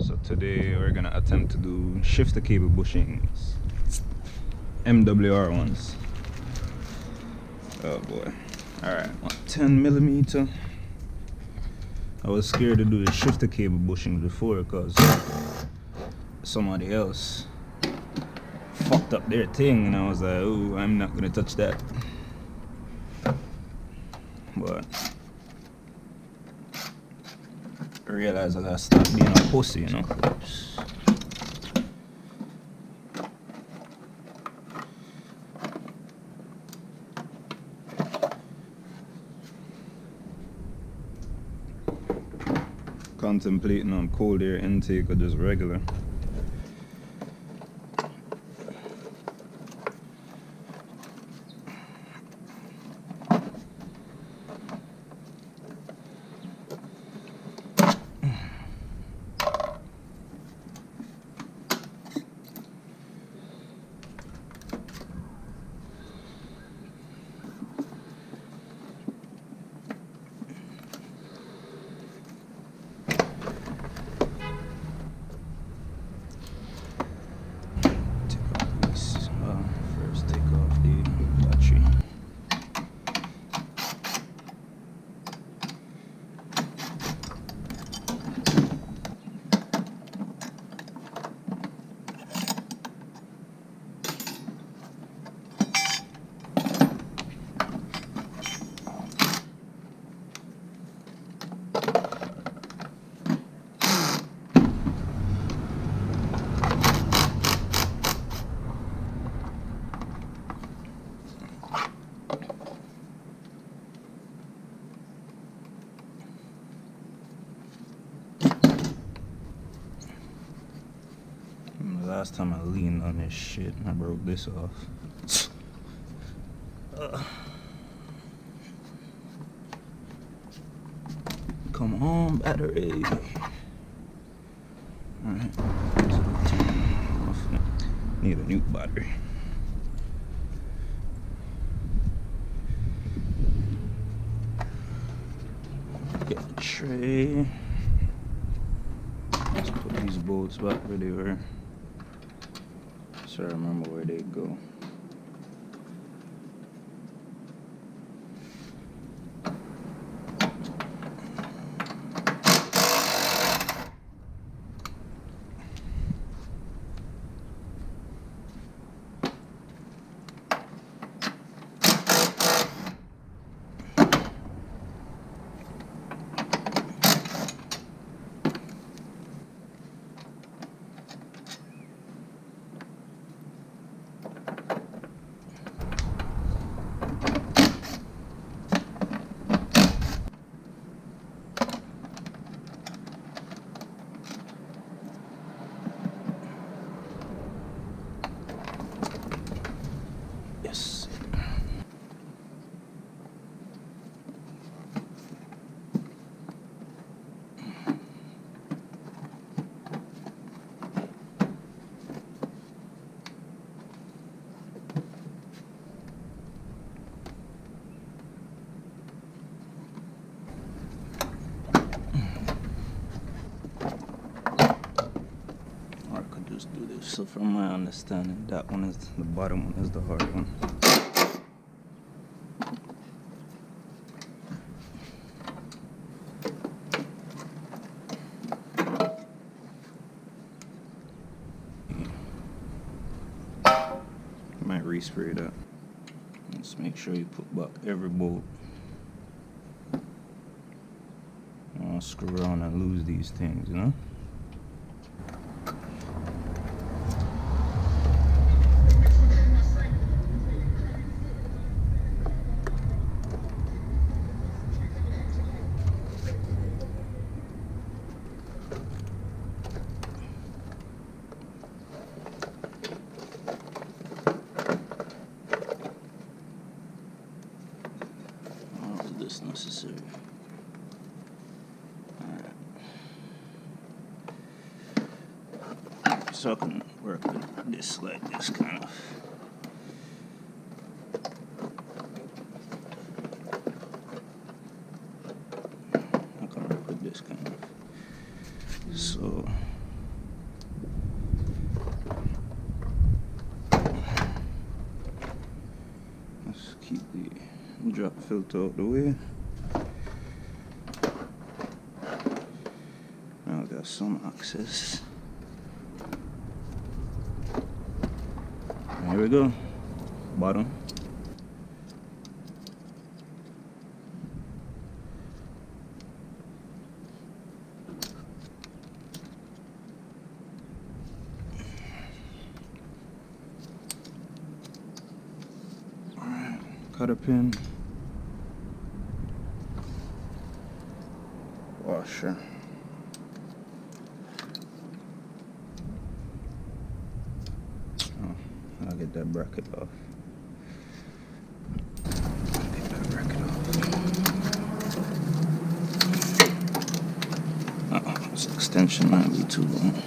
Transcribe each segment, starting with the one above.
So today we're gonna attempt to do shifter cable bushings, MWR ones. Oh boy. Alright, 10mm. I was scared to do the shifter cable bushings before because somebody else fucked up their thing and I was like, oh, I'm not gonna touch that. But I realized I gotta stop being a pussy, you know. Contemplating on cold air intake or just regular. First take off the battery. Last time I leaned on this shit, I broke this off. Come on, battery. Alright. Need a new battery. Get the tray. Let's put these bolts back where they were. So I remember where they go. Yes. Or I could just do this. So from my understanding, that one is the bottom one is the hard one. Might respray that. Just make sure you put back every bolt. I'll screw around and lose these things, you know? This necessary. Alright. So I can work with this like this kind of. I can work with this kind of. So Drop filter out the way. Now got some access. Here we go. Bottom. Alright, cutter pin. Washer. Oh, I'll get that bracket off. Get that bracket off. Uh-oh, this extension might be too long.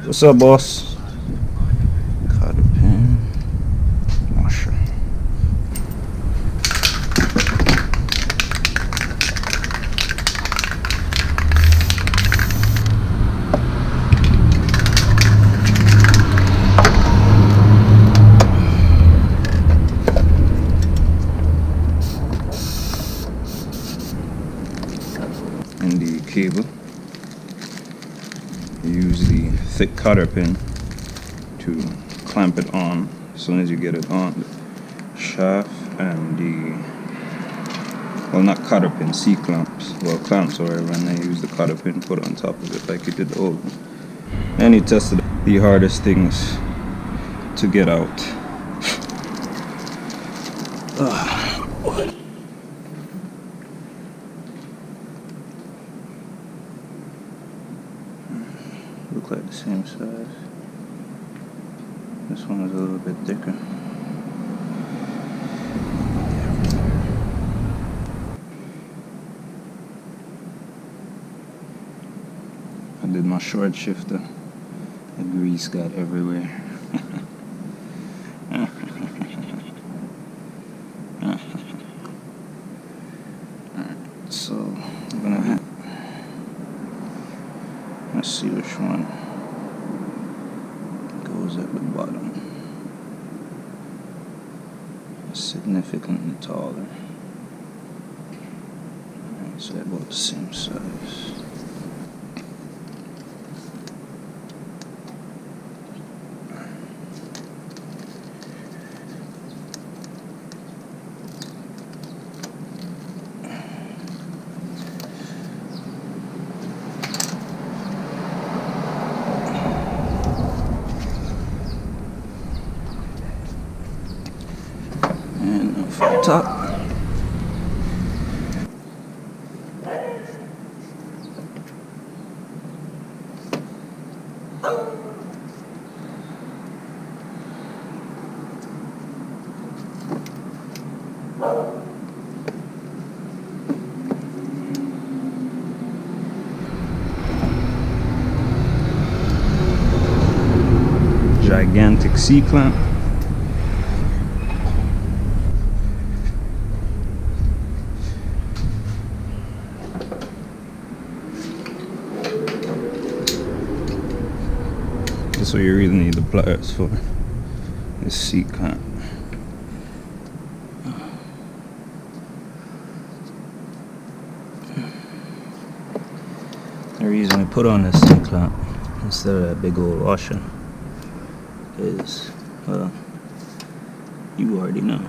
What's up, boss? Cotter pin, washer. And the cable. Use the thick cotter pin to clamp it on as soon as you get it on the shaft, and the, well, not cotter pin, C-clamps, well, clamps or whatever, and then use the cotter pin, put it on top of it like you did the old one. And he tested the hardest things to get out. Look like the same size. This one is a little bit thicker. I did my short shifter. The grease got everywhere. Alright, so I'm gonna have, let's see which one goes at the bottom. Significantly taller. Alright, so they're about the same size. And from top, gigantic C-clamp. That's what you really need the pliers for, this C-clamp. The reason we put on this C-clamp instead of that big old washer is, well, you already know.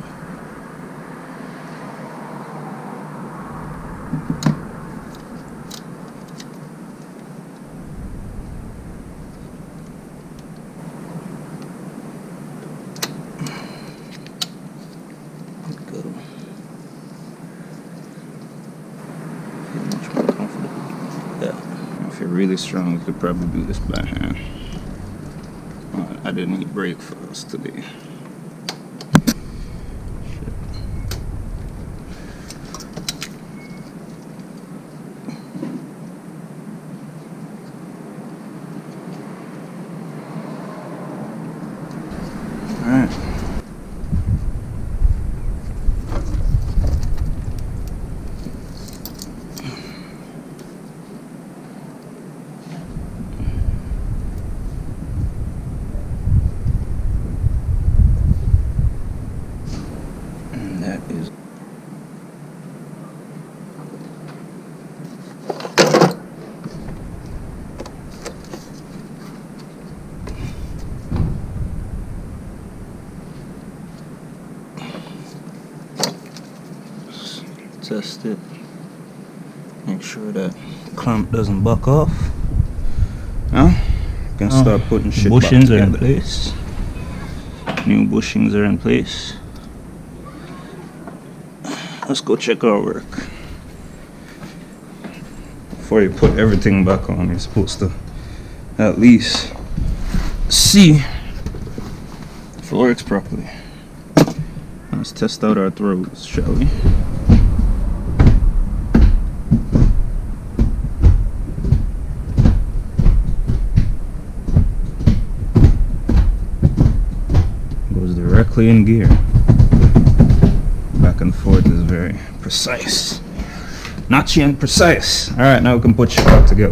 really strong, we could probably do this by hand. I didn't eat breakfast today. Alright. And that is test it. Make sure that clamp doesn't buck off. Now you can start putting shit back together. Bushings are in place. New bushings are in place. Let's go check our work. Before you put everything back on, you're supposed to at least see if it works properly. Let's test out our throws, shall we? Goes directly in gear. Back and forth is very precise. Notchy and precise. Alright, now we can put shit back together.